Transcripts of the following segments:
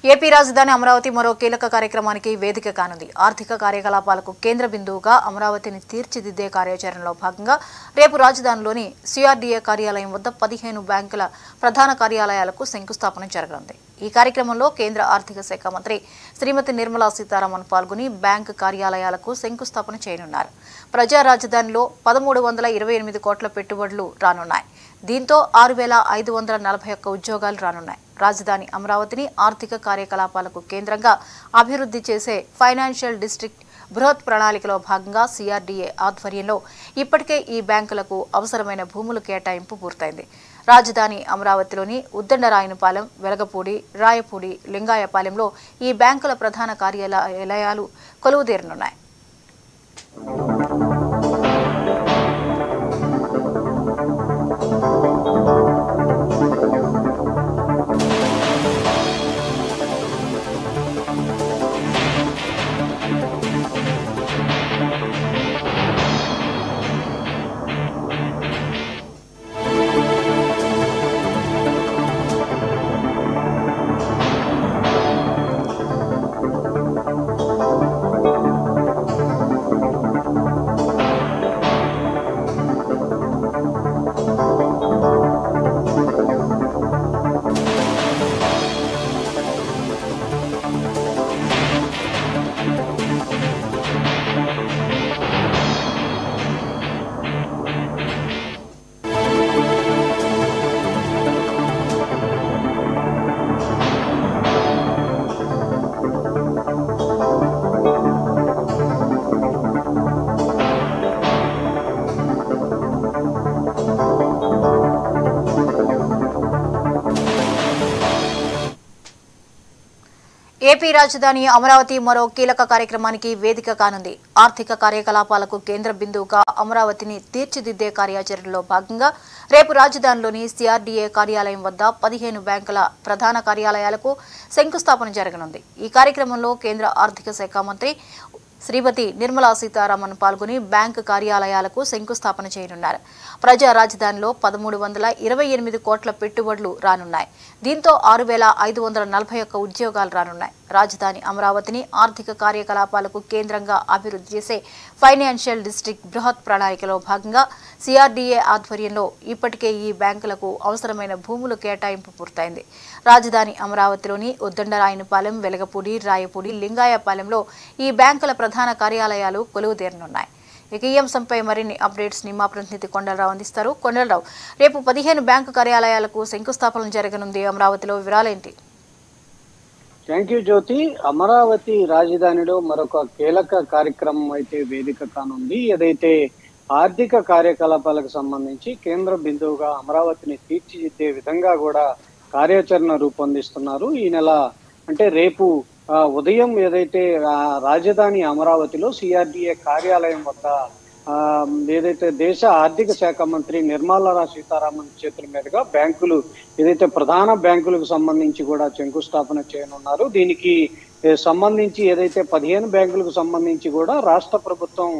AP రాజధాని అమరావతి మరో కీలక కార్యక్రమానికి వేదిక కానుంది. ఆర్థిక కార్యకలాపాలకు కేంద్ర బిందువుగా అమరావతిని తీర్చిదిద్దే కార్యాచరణలో భాగంగా రేపు రాజధానిలోని సిఆర్డీఏ కార్యాలయం వద్ద 15 బ్యాంకుల ప్రధాన కార్యాలయాలకు శంకుస్థాపన జరగనుంది. ఈ కార్యక్రమంలో కేంద్ర ఆర్థిక శాఖ మంత్రి శ్రీమతి నిర్మలా సీతారామన్ పాల్గొని బ్యాంకు కార్యాలయాలకు శంకుస్థాపన చేయనున్నారు. ప్రజా రాజధానిలో 1328 కోట్ల పెట్టుబడులు రానున్నాయి. దీంతో 6541 ఉద్యోగాలు రానున్నాయి. రాజధాని అమరావతిని ఆర్థిక కార్యకలాపాలకు కేంద్రంగా అభివృద్ధి చేసే ఫైనాన్షియల్ డిస్ట్రిక్ట్ బృహత్ ప్రణాళికలో భాగంగా సిఆర్డీఏ ఆధ్వర్యంలో ఇప్పటికే ఈ బ్యాంకులకు అవసరమైన భూముల కేటాయింపు పూర్తయింది. రాజధాని అమరావతిలోని ఉద్దండరాయనపాలెం, వెలగపూడి, రాయపూడి, లింగాయపాలెంలో ఈ బ్యాంకుల ప్రధాన కార్యాలయాలు కొలువుదీరనున్నాయి. ఏపీ రాజధాని అమరావతి మరో కీలక కార్యక్రమానికి వేదిక కానుంది. ఆర్థిక కార్యకలాపాలకు కేంద్ర బిందువుగా అమరావతిని తీర్చిదిద్దే కార్యాచరణలో భాగంగా రేపు రాజధానిలోని సిఆర్డీఏ కార్యాలయం వద్ద 15 బ్యాంకుల ప్రధాన కార్యాలయాలకు శంకుస్థాపన జరగనుంది. ఈ కార్యక్రమంలో కేంద్ర ఆర్థిక శాఖ మంత్రి శ్రీమతి నిర్మలా సీతారామన్ పాల్గొని బ్యాంకు కార్యాలయాలకు శంకుస్థాపన చేయనున్నారు. ప్రజా రాజధానిలో 1328 కోట్ల పెట్టుబడులు రానున్నాయి. దీంతో 6541 ఉద్యోగాలు రానున్నాయి. రాజధాని అమరావతిని ఆర్థిక కార్యకలాపాలకు కేంద్రంగా అభివృద్ధి చేసే ఫైనాన్షియల్ డిస్ట్రిక్ట్ బృహత్ ప్రణాళికలో భాగంగా సిఆర్డీఏ ఆధ్వర్యంలో ఇప్పటికే ఈ బ్యాంకులకు అవసరమైన భూముల కేటాయింపు పూర్తయింది. రాజధాని అమరావతిలోని ఉద్దండరాయనపాలెం, వెలగపూడి, రాయపూడి, లింగాయపాలెంలో ఈ బ్యాంకుల ప్రధాన కార్యాలయాలు కొలువుదీరనున్నాయి. ఇక ఈ అంశంపై మరిన్ని అప్డేట్స్ ని మా ప్రతినిధి కొండలరావు అందిస్తారు. కొండలరావు, రేపు 15 బ్యాంకు కార్యాలయాలకు శంకుస్థాపన జరగనుంది. అమరావతిలో వివరాలేంటి? థ్యాంక్ యూ జ్యోతి. అమరావతి రాజధానిలో మరొక కీలక కార్యక్రమం అయితే వేదిక కానుంది. ఏదైతే ఆర్థిక కార్యకలాపాలకు సంబంధించి కేంద్ర బిందువుగా అమరావతిని తీర్చిదిద్దే విధంగా కూడా కార్యాచరణ రూపొందిస్తున్నారు. ఈ నెల అంటే రేపు ఉదయం ఏదైతే రాజధాని అమరావతిలో సిఆర్డీఏ కార్యాలయం వద్ద ఏదైతే దేశ ఆర్థిక శాఖ మంత్రి నిర్మలా సీతారామన్ చేతుల మీదుగా బ్యాంకులు ఏదైతే ప్రధాన బ్యాంకులకు సంబంధించి కూడా శంకుస్థాపన చేయనున్నారు. దీనికి సంబంధించి ఏదైతే 15 బ్యాంకులకు సంబంధించి కూడా రాష్ట్ర ప్రభుత్వం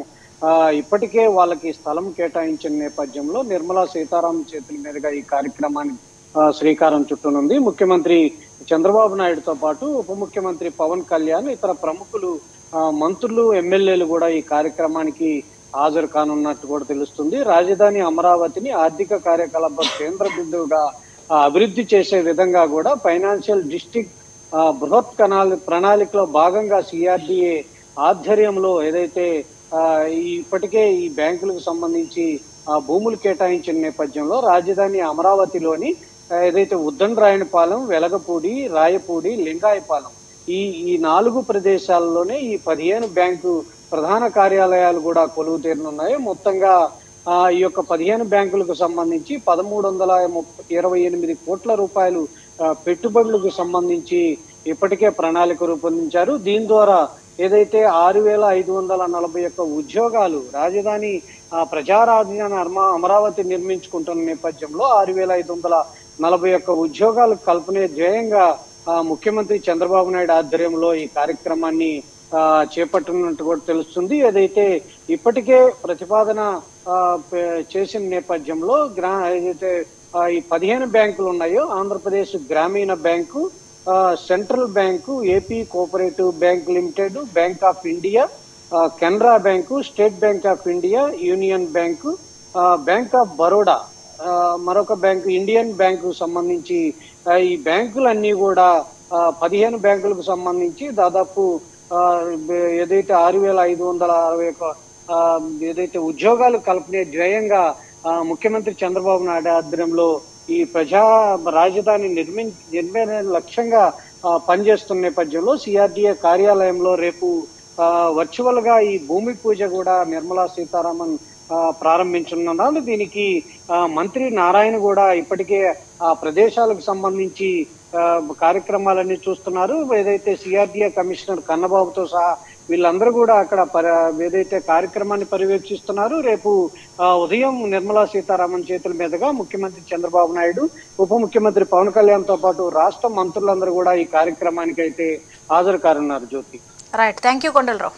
ఇప్పటికే వాళ్ళకి స్థలం కేటాయించిన నేపథ్యంలో నిర్మలా సీతారామన్ చేతుల మీదుగా ఈ కార్యక్రమాన్ని శ్రీకారం చుట్టనుంది. ముఖ్యమంత్రి చంద్రబాబు నాయుడుతో పాటు ఉప ముఖ్యమంత్రి పవన్ కళ్యాణ్, ఇతర ప్రముఖులు, మంత్రులు, ఎమ్మెల్యేలు కూడా ఈ కార్యక్రమానికి హాజరు కానున్నట్టు కూడా తెలుస్తుంది. రాజధాని అమరావతిని ఆర్థిక కార్యకలాప కేంద్ర బిందువుగా అభివృద్ధి చేసే విధంగా కూడా ఫైనాన్షియల్ డిస్ట్రిక్ట్ బృహత్ ప్రణాళికలో భాగంగా సిఆర్డీఏ ఆధ్వర్యంలో ఏదైతే ఇప్పటికే ఈ బ్యాంకులకు సంబంధించి భూములు కేటాయించిన నేపథ్యంలో రాజధాని అమరావతిలోని ఏదైతే ఉద్దండరాయనపాలెం, వెలగపూడి, రాయపూడి, లింగాయపాలెం ఈ 4 ప్రదేశాల్లోనే ఈ 15 బ్యాంకు ప్రధాన కార్యాలయాలు కూడా కొలువు తీరనున్నాయి. మొత్తంగా ఈ యొక్క 15 బ్యాంకులకు సంబంధించి 1328 కోట్ల రూపాయలు పెట్టుబడులకు సంబంధించి ఇప్పటికే ప్రణాళిక రూపొందించారు. దీని ద్వారా ఏదైతే 6541 ఉద్యోగాలు రాజధాని ప్రజా రాజధాని అమరావతి నిర్మించుకుంటున్న నేపథ్యంలో 6541 ఉద్యోగాలు కల్పనే ధ్యేయంగా ముఖ్యమంత్రి చంద్రబాబు నాయుడు ఆధ్వర్యంలో ఈ కార్యక్రమాన్ని చేపట్టనున్నట్టు కూడా తెలుస్తుంది. ఏదైతే ఇప్పటికే ప్రతిపాదన చేసిన నేపథ్యంలో ఏదైతే ఈ 15 బ్యాంకులు ఉన్నాయో ఆంధ్రప్రదేశ్ గ్రామీణ bank, central bank, AP cooperative bank limited, bank of India, Canara bank, state bank of India, union bank, bank of Baroda, మరొక బ్యాంకు ఇండియన్ బ్యాంకు సంబంధించి ఈ బ్యాంకులన్నీ కూడా 15 బ్యాంకులకు సంబంధించి దాదాపు ఏదైతే 6,561 ఏదైతే ఉద్యోగాలు కల్పనే ధ్యేయంగా ముఖ్యమంత్రి చంద్రబాబు నాయుడు ఆధ్వర్యంలో ఈ ప్రజా రాజధాని నిర్మాణ లక్ష్యంగా పనిచేస్తున్న నేపథ్యంలో సిఆర్డీఏ కార్యాలయంలో రేపు వర్చువల్ గా ఈ భూమి పూజ కూడా నిర్మలా సీతారామన్ ప్రారంభించనున్నారు. దీనికి మంత్రి నారాయణ కూడా ఇప్పటికే ఆ ప్రదేశాలకు సంబంధించి కార్యక్రమాలన్నీ చూస్తున్నారు. ఏదైతే సిఆర్డీఏ కమిషనర్ కన్నబాబుతో సహా వీళ్ళందరూ కూడా అక్కడ ఏదైతే కార్యక్రమాన్ని పర్యవేక్షిస్తున్నారు. రేపు ఉదయం నిర్మలా సీతారామన్ చేతుల మీదుగా ముఖ్యమంత్రి చంద్రబాబు నాయుడు, ఉప ముఖ్యమంత్రి పవన్ కళ్యాణ్ తో పాటు రాష్ట్ర మంత్రులందరూ కూడా ఈ కార్యక్రమానికి అయితే హాజరు కానున్నారు. Jyothi. Right, thank you Kondalarao.